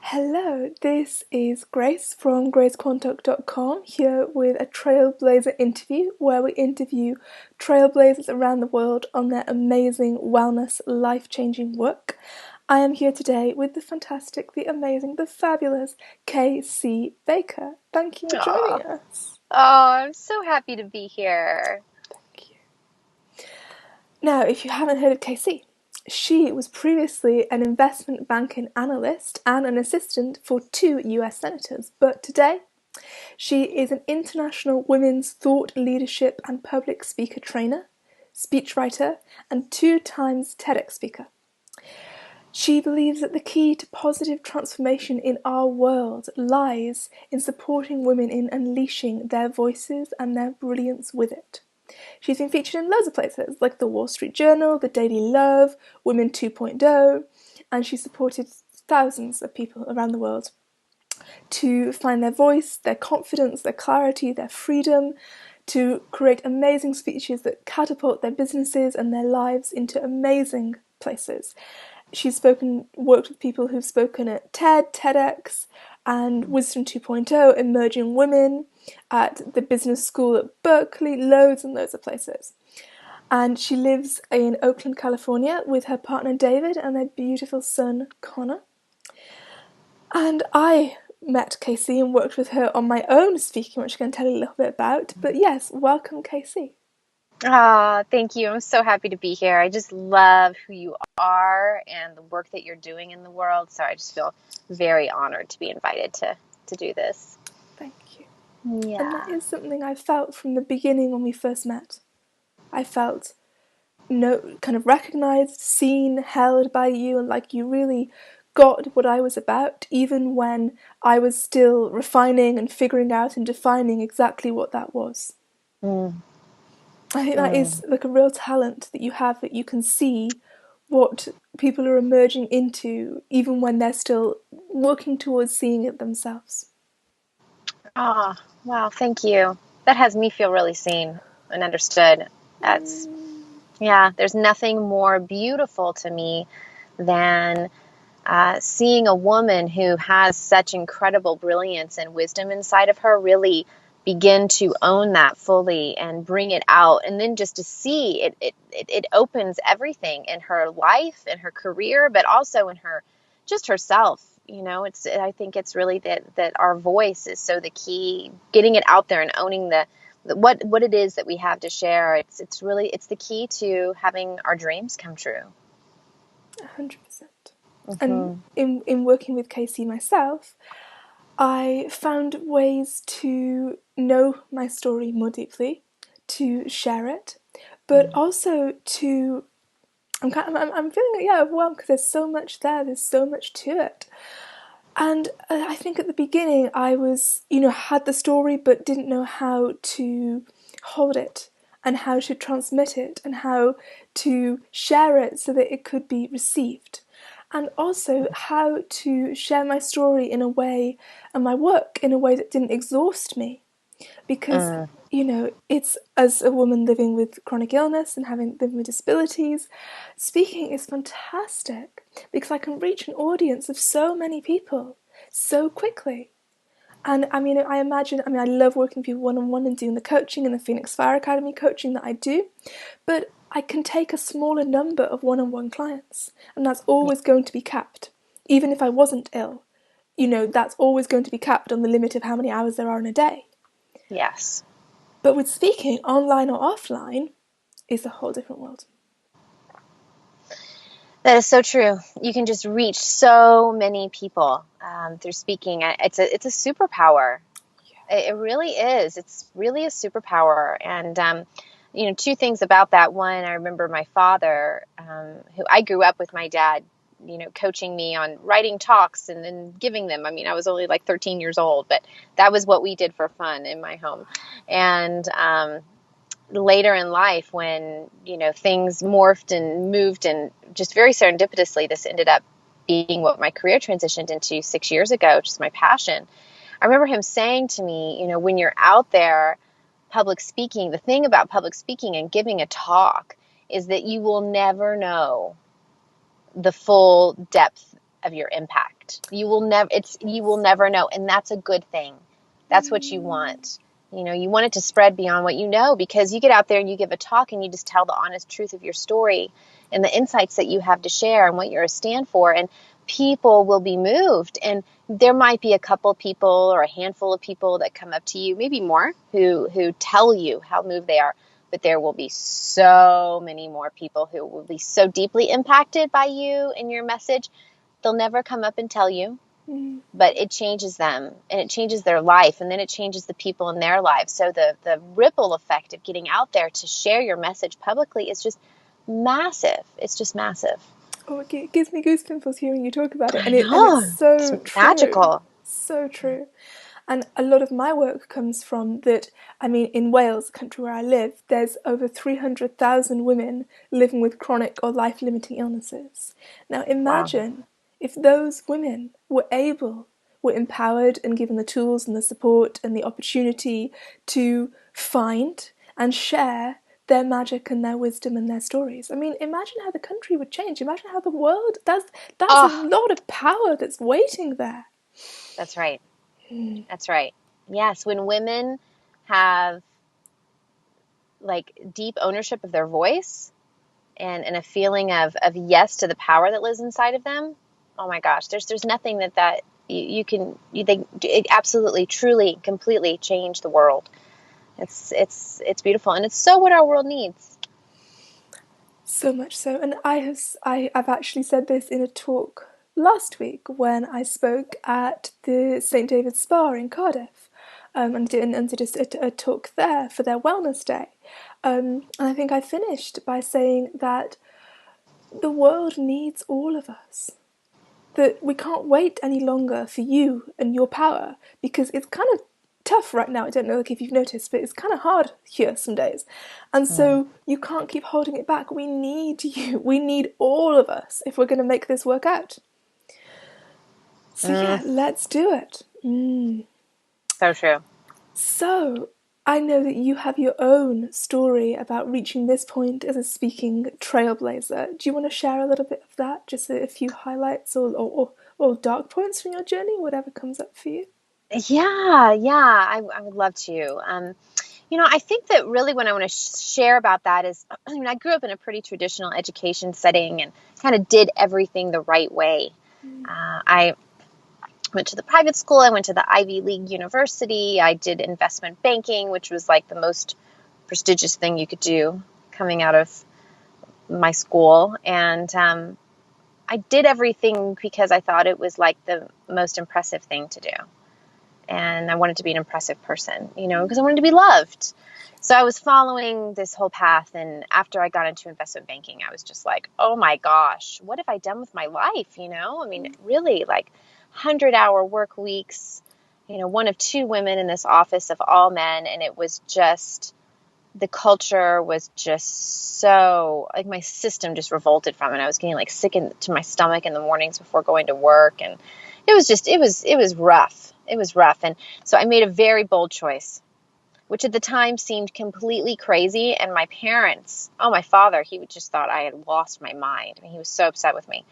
Hello, this is Grace from gracequantock.com here with a Trailblazer interview where we interview trailblazers around the world on their amazing wellness, life-changing work. I am here today with the fantastic, the amazing, the fabulous KC Baker. Thank you for Oh, joining us. I'm so happy to be here. Thank you. Now, if you haven't heard of KC, she was previously an investment banking analyst and an assistant for two US senators, but today she is an international women's thought leadership and public speaker trainer, speechwriter, and 2 times TEDx speaker. She believes that the key to positive transformation in our world lies in supporting women in unleashing their voices and their brilliance with it. She's been featured in loads of places, like the Wall Street Journal, the Daily Love, Women 2.0, and she's supported thousands of people around the world to find their voice, their confidence, their clarity, their freedom, to create amazing speeches that catapult their businesses and their lives into amazing places. She's worked with people who've spoken at TED, TEDx, and Wisdom 2.0, Emerging Women, at the business school at Berkeley, loads and loads of places. And she lives in Oakland, California with her partner David and their beautiful son Connor. And I met Casey and worked with her on my own speaking, which I'm going to tell you a little bit about. But yes, welcome, Casey. Thank you. I'm so happy to be here. I just love who you are and the work that you're doing in the world. So I just feel very honored to be invited to do this. Thank you. And that Yeah. is something I felt from the beginning when we first met. I felt kind of recognized, seen, held by you, and like you really got what I was about, even when I was still refining and figuring out and defining exactly what that was. Mm, I think that is mm. like a real talent that you have, that you can see what people are emerging into, even when they're still working towards seeing it themselves. Wow. Thank you. That has me feel really seen and understood. That's, yeah, there's nothing more beautiful to me than seeing a woman who has such incredible brilliance and wisdom inside of her really begin to own that fully and bring it out. And then just to see it opens everything in her life, in her career, but also in her, just herself. I think it's really that our voice is so the key, getting it out there and owning what it is that we have to share. It's the key to having our dreams come true. 100%. And Hmm. in working with Casey myself, I found ways to know my story more deeply, to share it, but also to I'm feeling overwhelmed because there's so much there. There's so much to it, and I think at the beginning I was had the story but didn't know how to hold it and how to transmit it and how to share it so that it could be received, and also how to share my story in a way and my work in a way that didn't exhaust me, because Mm. it's, as a woman living with chronic illness and having living with disabilities, speaking is fantastic because I can reach an audience of so many people so quickly. And I love working with people one on one and doing the coaching and the Phoenix Fire Academy coaching that I do, but I can take a smaller number of one on one clients, and that's always going to be capped. Even if I wasn't ill, that's always going to be capped on the limit of how many hours there are in a day. Yes. But with speaking, online or offline, is a whole different world. That is so true. You can just reach so many people through speaking. It's a superpower. It really is. It's really a superpower. And two things about that. One, I remember my father, who I grew up with my dad, coaching me on writing talks and then giving them. I mean, I was only like 13 years old, but that was what we did for fun in my home. And later in life, when things morphed and moved, and just very serendipitously this ended up being what my career transitioned into 6 years ago, which is my passion. I remember him saying to me, when you're out there public speaking, the thing about public speaking and giving a talk is that you will never know the full depth of your impact. impact. You will never know. And that's a good thing. That's what you want. You want it to spread beyond what you know, because you get out there and you give a talk and you just tell the honest truth of your story and the insights that you have to share and what you're a stand for. And people will be moved. And there might be a couple people or a handful of people that come up to you, maybe more, who tell you how moved they are. But there will be so many more people who will be so deeply impacted by you and your message. They'll never come up and tell you, but it changes them and it changes their life. And then it changes the people in their lives. So the ripple effect of getting out there to share your message publicly is just massive. It's just massive. Oh, it gives me goosebumps hearing you talk about it, I and it's know. It's so true, magical. so true. And a lot of my work comes from that. I mean, in Wales, the country where I live, there's over 300,000 women living with chronic or life-limiting illnesses. Now, Wow. imagine if those women were empowered and given the tools and the support and the opportunity to find and share their magic and their wisdom and their stories. I mean, imagine how the country would change. Imagine how the world. That's a Oh, lot of power that's waiting there. that's right. That's right. Yes. When women have like deep ownership of their voice and a feeling of yes to the power that lives inside of them. Oh my gosh, there's nothing that it absolutely, truly, completely change the world. It's beautiful, and it's so what our world needs. So much so, and I've actually said this in a talk last week when I spoke at the St David's Spa in Cardiff, and did a talk there for their wellness day, and I think I finished by saying that the world needs all of us. That we can't wait any longer for you and your power, because it's kind of tough right now. I don't know if you've noticed, but it's kind of hard here some days. And Mm. so you can't keep holding it back. We need you. We need all of us if we're going to make this work out. So Mm, yeah, let's do it. so true. So I know that you have your own story about reaching this point as a speaking trailblazer. Do you want to share a little bit of that? Just a few highlights or dark points from your journey, whatever comes up for you. Yeah, I would love to. I think that really what I want to share about that is, I grew up in a pretty traditional education setting and kind of did everything the right way. I went to the private school. I went to the Ivy League university. I did investment banking, which was like the most prestigious thing you could do coming out of my school. And I did everything because I thought it was like the most impressive thing to do. And I wanted to be an impressive person, because I wanted to be loved. So I was following this whole path. And after I got into investment banking, I was just like, oh my gosh, what have I done with my life? I mean, really, like 100-hour work weeks, one of two women in this office of all men. And it was just, the culture was just so, like, my system just revolted from it. I was getting like sick to my stomach in the mornings before going to work. And it was rough. It was rough. And so I made a very bold choice, which at the time seemed completely crazy. And my parents, my father, he just thought I had lost my mind. I mean, he was so upset with me.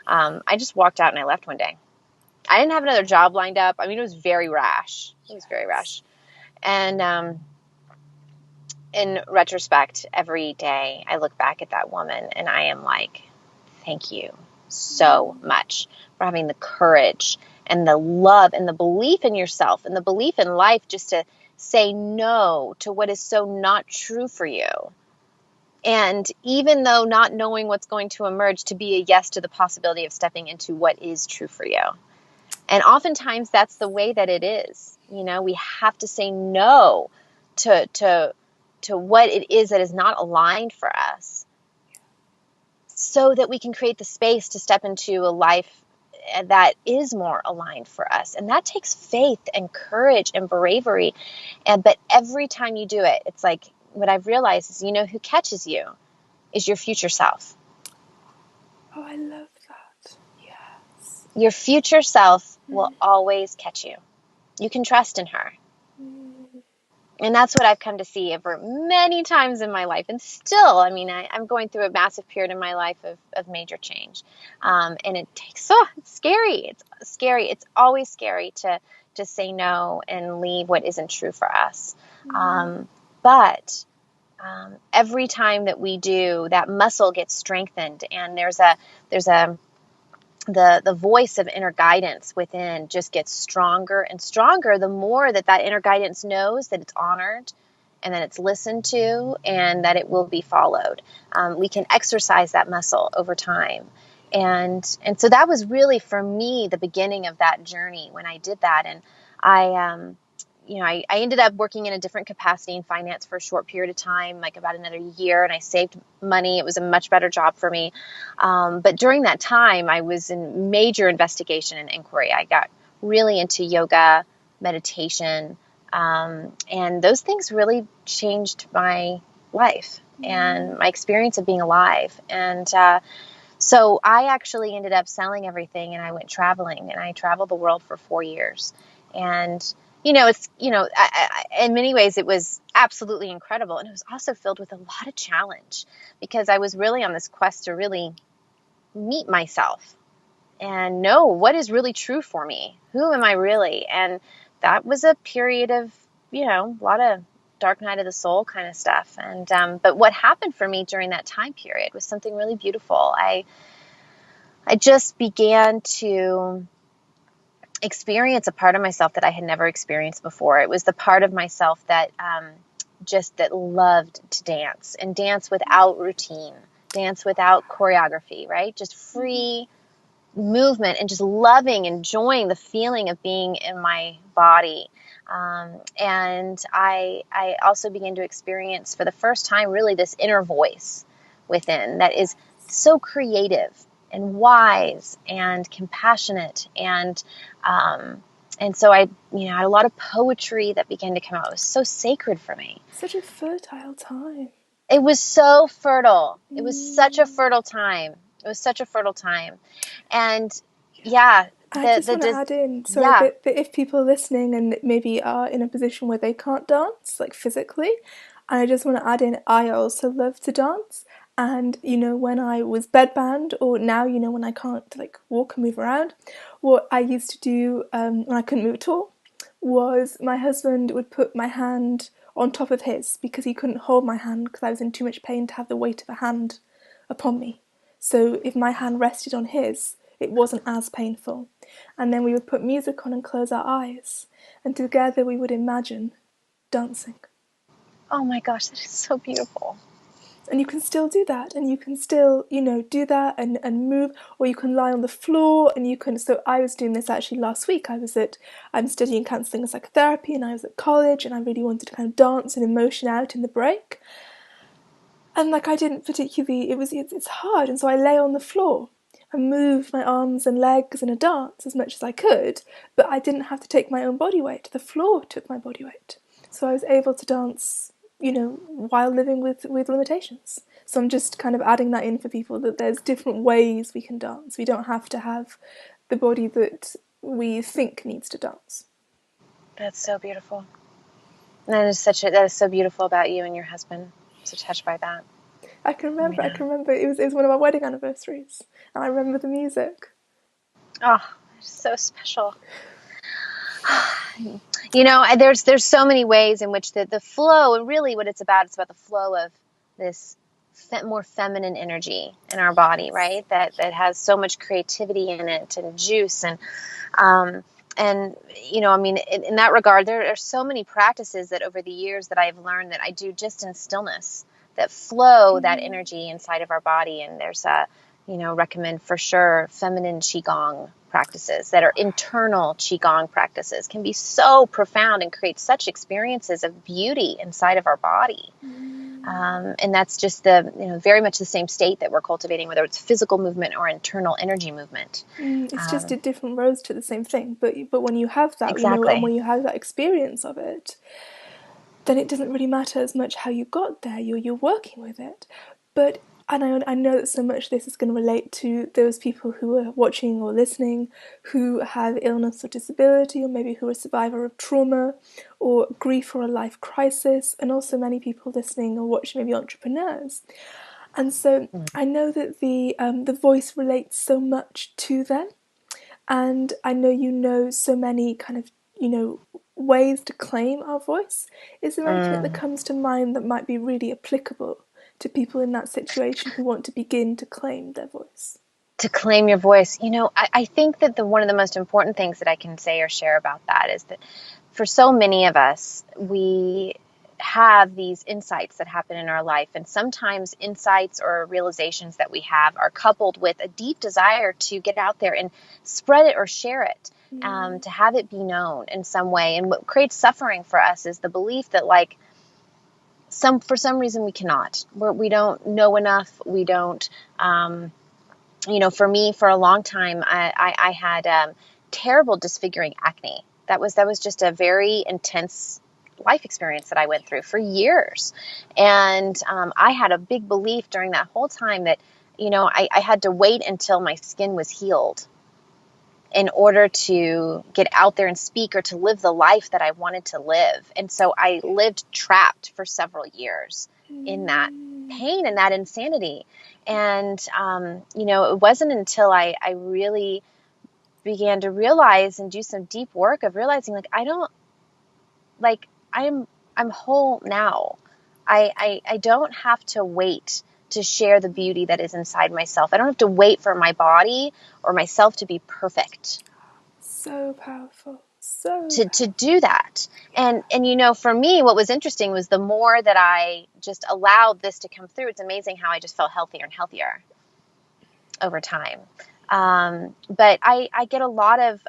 I just walked out and I left one day. I didn't have another job lined up. I mean, it was very rash. It was very rash. And in retrospect, every day I look back at that woman and I am like, thank you so much for having the courage and the love and the belief in yourself and the belief in life, just to say no to what is so not true for you. And even though not knowing what's going to emerge, to be a yes to the possibility of stepping into what is true for you. And oftentimes that's the way that it is. We have to say no to what it is that is not aligned for us, so that we can create the space to step into a life that is more aligned for us. And that takes faith and courage and bravery. But every time you do it, it's like, what I've realized is, who catches you is your future self. Oh, I love that. Yes. Your future self will always catch you. You can trust in her. And that's what I've come to see over many times in my life. And still, I mean, I'm going through a massive period in my life of major change. And it takes, it's scary. It's scary. It's always scary to say no and leave what isn't true for us. But every time that we do, that muscle gets strengthened, and there's the voice of inner guidance within just gets stronger and stronger the more that inner guidance knows that it's honored and that it's listened to and that it will be followed. We can exercise that muscle over time. And so that was really, for me, the beginning of that journey when I did that. And I ended up working in a different capacity in finance for a short period of time, like about another year, and I saved money. It was a much better job for me. But during that time, I was in major investigation and inquiry. I got really into yoga, meditation, and those things really changed my life and my experience of being alive. And so I actually ended up selling everything, and I went traveling, and I traveled the world for 4 years. And it's, in many ways it was absolutely incredible. And it was also filled with a lot of challenge because I was really on this quest to really meet myself and know what is really true for me. Who am I really? And that was a period of, a lot of dark night of the soul kind of stuff. And, but what happened for me during that time period was something really beautiful. I just began to experience a part of myself that I had never experienced before. It was the part of myself that that loved to dance, and dance without routine, dance without choreography, right? Just free movement and just loving, enjoying the feeling of being in my body. And I also began to experience for the first time really this inner voice within that is so creative and wise and compassionate. And so I had a lot of poetry that began to come out. It was so sacred for me. Such a fertile time. It was so fertile. It was such a fertile time. It was such a fertile time. And yeah, I just want to add in, sorry, yeah. that if people are listening and maybe are in a position where they can't dance, like physically, I just want to add in, I also love to dance. And, when I was bedbound, or now, when I can't like walk and move around, what I used to do when I couldn't move at all was my husband would put my hand on top of his because he couldn't hold my hand because I was in too much pain to have the weight of a hand upon me. So if my hand rested on his, it wasn't as painful. And then we would put music on and close our eyes, and together we would imagine dancing. Oh my gosh, that is so beautiful. And you can still do that, and you can still, do that and move, or you can lie on the floor and you can. So I was doing this actually last week. I'm studying counselling and psychotherapy, and I was at college, and I really wanted to kind of dance and emotion out in the break. And like I didn't particularly, it's hard, and so I lay on the floor and moved my arms and legs in a dance as much as I could, but I didn't have to take my own body weight. The floor took my body weight. So I was able to dance, while living with limitations. So I'm just kind of adding that in for people, that there's different ways we can dance. We don't have to have the body that we think needs to dance. That's so beautiful. That is so beautiful about you and your husband. I'm so touched by that. I can remember it was one of our wedding anniversaries, and I remember the music. Oh, it's so special. There's so many ways in which the flow, and really what it's about the flow of this more feminine energy in our body, right? That has so much creativity in it and juice. And in that regard, there are so many practices that over the years that I've learned that I do just in stillness that flow that energy inside of our body. And there's recommend for sure feminine qigong practices that are internal qigong practices, can be so profound and create such experiences of beauty inside of our body. And that's just very much the same state that we're cultivating, whether it's physical movement or internal energy movement. It's just a different roads to the same thing. But when you have that, Exactly. and when you have that experience of it, then it doesn't really matter as much how you got there. You're working with it. But And I know that so much of this is going to relate to those people who are watching or listening who have illness or disability, or maybe who are a survivor of trauma or grief or a life crisis, and also many people listening or watching, maybe entrepreneurs. And so I know that the voice relates so much to them, and I know you know so many kind of, ways to claim our voice. Is there anything that Mm. comes to mind that might be really applicable to people in that situation who want to begin to claim their voice? To claim your voice. I think that one of the most important things that I can say or share about that is that for so many of us, we have these insights that happen in our life. And sometimes insights or realizations that we have are coupled with a deep desire to get out there and spread it or share it, to have it be known in some way. And what creates suffering for us is the belief that, like, for some reason we cannot. We don't know enough. We don't. For me, for a long time, I had terrible disfiguring acne. That was just a very intense life experience that I went through for years. And I had a big belief during that whole time that, I had to wait until my skin was healed in order to get out there and speak, or to live the life that I wanted to live. And so I lived trapped for several years in that pain and that insanity. And, it wasn't until I really began to realize and do some deep work of realizing, like, I'm whole now. I don't have to wait to share the beauty that is inside myself. I don't have to wait for my body or myself to be perfect So powerful. So to do that. And for me, what was interesting was the more that I just allowed this to come through, it's amazing how I just felt healthier and healthier over time. But I get a lot of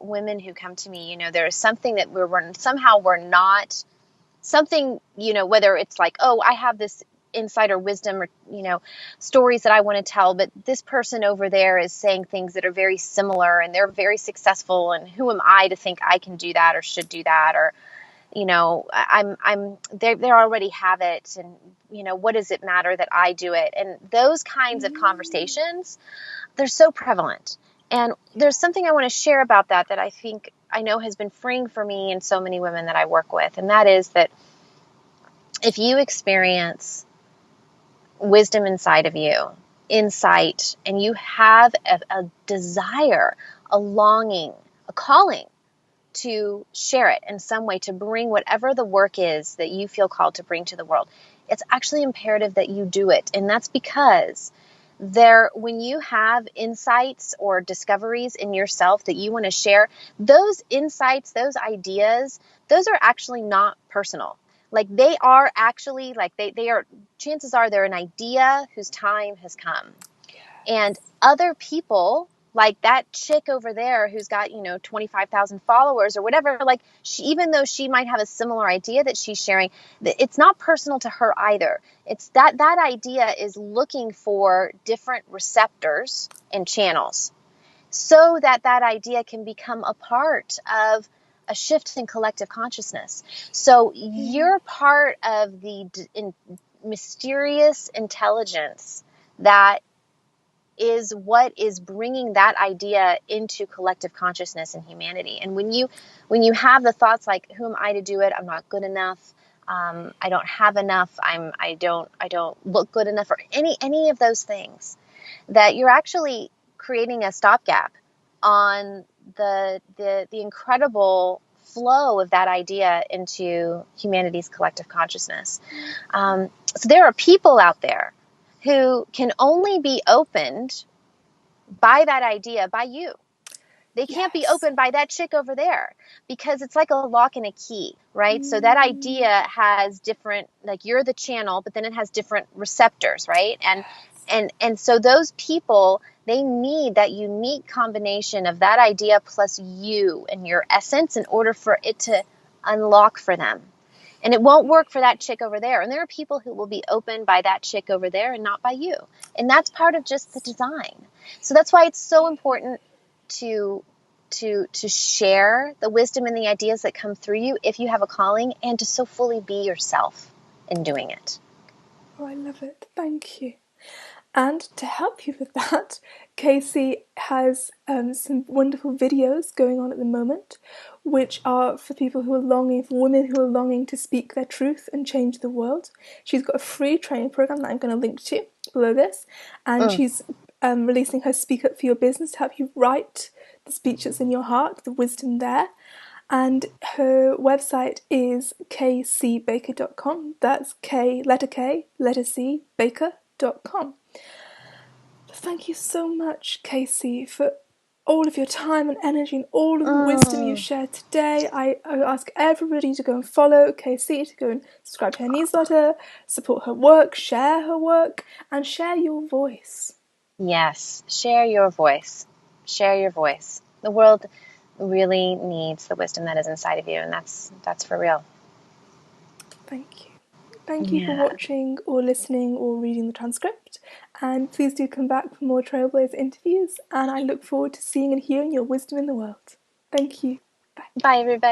women who come to me. There is something that we're not something, whether it's like, oh, I have this insider wisdom or, stories that I want to tell, but this person over there is saying things that are very similar and they're very successful. And who am I to think I can do that or should do that? Or, they already have it. And, what does it matter that I do it? And those kinds of conversations, they're so prevalent. And there's something I want to share about that I know has been freeing for me and so many women that I work with. And that is that if you experience wisdom inside of you, insight, and you have a desire, a longing, a calling to share it in some way, to bring whatever the work is that you feel called to bring to the world, it's actually imperative that you do it. And that's because when you have insights or discoveries in yourself that you want to share, those insights, those ideas, those are actually not personal. Like, they are actually, like, they are, chances are they're an idea whose time has come. And other people, like that chick over there who's got, 25,000 followers or whatever, like, even though she might have a similar idea that she's sharing, it's not personal to her either. It's that idea is looking for different receptors and channels so that idea can become a part of a shift in collective consciousness. So you're part of the mysterious intelligence that is what is bringing that idea into collective consciousness and humanity. And when you have the thoughts like, who am I to do it? I'm not good enough. I don't have enough. I don't look good enough, or any of those things, that you're actually creating a stopgap on the incredible flow of that idea into humanity's collective consciousness. So there are people out there who can only be opened by that idea by you. They can't be opened by that chick over there, because it's like a lock and a key, right? So that idea has different, like, you're the channel, but then it has different receptors, right? And so those people, they need that unique combination of that idea plus you and your essence in order for it to unlock for them. And it won't work for that chick over there. And there are people who will be opened by that chick over there and not by you. And that's part of just the design. So that's why it's so important to share the wisdom and the ideas that come through you if you have a calling, and to so fully be yourself in doing it. Oh, I love it. Thank you. And to help you with that, Casey has some wonderful videos going on at the moment, which are for people who are longing, for women who are longing to speak their truth and change the world. She's got a free training program that I'm going to link to below this, and she's releasing her Speak Up for Your Business to help you write the speech that's in your heart, the wisdom there. And her website is kcbaker.com. That's letter K, letter C, baker.com. Thank you so much, Casey, for all of your time and energy and all of the wisdom you shared today. I ask everybody to go and follow Casey, to go and subscribe to her newsletter, support her work, and share your voice. Yes, share your voice. Share your voice. The world really needs the wisdom that is inside of you, and that's for real. Thank you. Thank you for watching or listening or reading the transcript. And please do come back for more Trailblazer interviews. And I look forward to seeing and hearing your wisdom in the world. Thank you. Bye. Bye, everybody.